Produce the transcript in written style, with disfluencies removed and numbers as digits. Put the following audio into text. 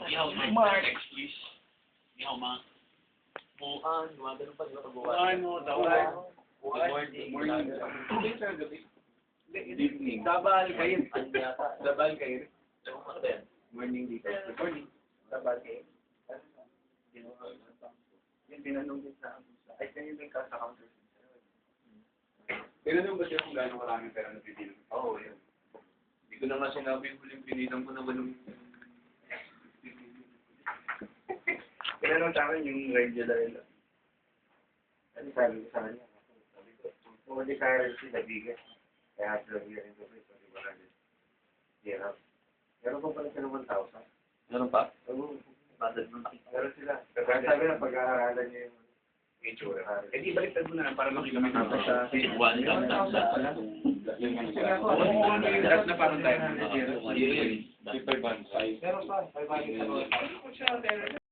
Ihaw ma. Mark. Next please. Ihaw ma. Buwan, ganun pa rin buwan. Buwan mo, tawag. Good morning. Hindi sa gabi. Good evening. Sabal kayo. Ano yata? Sabal kayo. Ano ba yan? Morning dito. Good morning. Sabal kayo. Yung tinanong din sa ay kayo din ka sa counter. Tinanong ba siya kung gaano maraming pera na pipili? Oo, yun. Hindi ko na nga sinabi yung huling pinilang ko na walang... Tinanong sa akin yung regular lang. Ano sabi ko sa kanya? Sabi ko, kung hindi currency na bigas, kaya sa year in the week, sabi ko lang din. Hirap. Meron pa pala sila 1,000. Meron pa? Oo. Badad mo. Meron sila. Kaya sabi na pag-aaralan niya yung itsura. Eh di baliktad mo na lang para makita mo sa One lang. That's na parang tayo. Yun. Meron pa. 500.